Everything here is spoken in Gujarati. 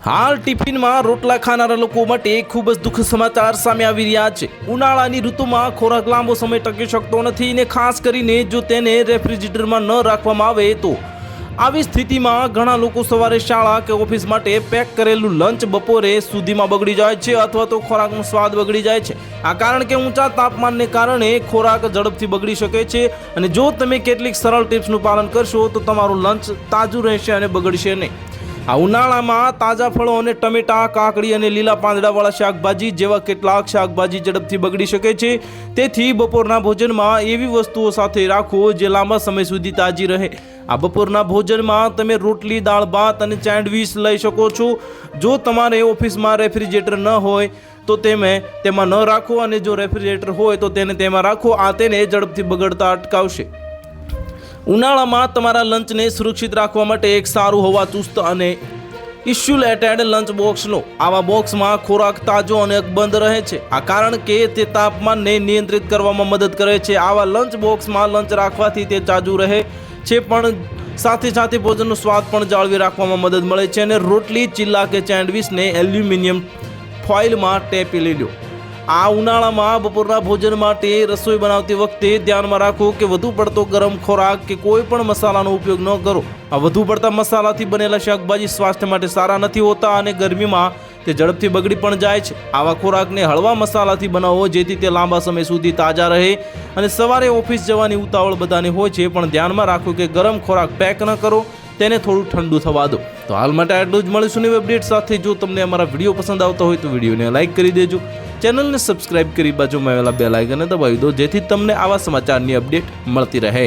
હાલ ટિફિનમાં રોટલા ખાનારા લોકો માટે ખૂબ જ દુઃખદ સમાચાર સામે આવી રહ્યા છે। ઉનાળાની ઋતુમાં ખોરાક લાંબો સમય ટકી શકતો નથી ને ખાસ કરીને જો તેને રેફ્રિજરેટરમાં ન રાખવામાં આવે તો આવી સ્થિતિમાં ઘણા લોકો સવારે શાળા કે ઓફિસ માટે પેક કરેલું લંચ બપોરે સુધીમાં બગડી જાય છે અથવા તો ખોરાકનો સ્વાદ બગડી જાય છે। આ કારણ કે ઊંચા તાપમાનને કારણે ખોરાક ઝડપથી બગડી શકે છે અને જો તમે કેટલીક સરળ ટિપ્સનું પાલન કરશો તો તમારું લંચ તાજું રહેશે અને બગડશે નહીં। આ ઉનાળામાં તાજા ફળો અને ટમેટા, કાકડી અને લીલા પાંદડાવાળા શાકભાજી જેવા કેટલાક શાકભાજી ઝડપથી બગડી શકે છે। તેથી બપોરના ભોજનમાં એવી વસ્તુઓ સાથે રાખો જે લાંબા સમય સુધી તાજી રહે। આ બપોરના ભોજનમાં તમે રોટલી, દાળ ભાત અને સેન્ડવિચ લઈ શકો છો। જો તમારે ઓફિસમાં રેફ્રિજરેટર ન હોય તો તેમાં ન રાખો અને જો રેફ્રિજરેટર હોય તો તેને તેમાં રાખો। આ તેને ઝડપથી બગડતા અટકાવશે। ઉનાળામાં તમારા લંચને સુરક્ષિત રાખવા માટે એક સારું હવા ચુસ્ત અને ઇન્સ્યુલેટેડ લંચ બોક્સ લો। આવા બોક્સમાં ખોરાક તાજો અને અકબંધ રહે છે, આ કારણ કે તે તાપમાનને નિયંત્રિત કરવામાં મદદ કરે છે। આવા લંચ બોક્સમાં લંચ રાખવાથી તે તાજું રહે છે પણ સાથે સાથે ભોજનનો સ્વાદ પણ જાળવી રાખવામાં મદદ મળે છે। અને રોટલી, ચીલા કે સેન્ડવિચને એલ્યુમિનિયમ ફોઇલમાં ટેપી લો। આ ઉનાળામાં બપોરના ભોજન માટે રસોઈ બનાવતી વખતે ધ્યાનમાં રાખો કે વધુ પડતો ગરમ ખોરાક કે કોઈ પણ મસાલાનો ઉપયોગ ન કરો। આ વધુ પડતા મસાલાથી બનેલા શાકભાજી સ્વાસ્થ્ય માટે સારા નથી હોતા અને ગરમીમાં તે ઝડપથી બગડી પણ જાય છે। આવા ખોરાકને હળવા મસાલાથી બનાવો જેથી તે લાંબા સમય સુધી તાજા રહે। અને સવારે ઓફિસ જવાની ઉતાવળ બધાને હોય છે પણ ધ્યાનમાં રાખો કે ગરમ ખોરાક પેક ન કરો, તેને થોડું ઠંડુ થવા દો। તો હાલ માટે આટલું જ, મળીશું નવી અપડેટ સાથે। જો તમને અમારા વિડીયો પસંદ આવતા હોય તો વિડીયોને લાઇક કરી દેજો, ચેનલને સબસ્ક્રાઇબ કરી બાજુમાં આવેલા બેલ આઇકનને દબાવી દો જેથી તમને આવા સમાચારની અપડેટ મળતી રહે।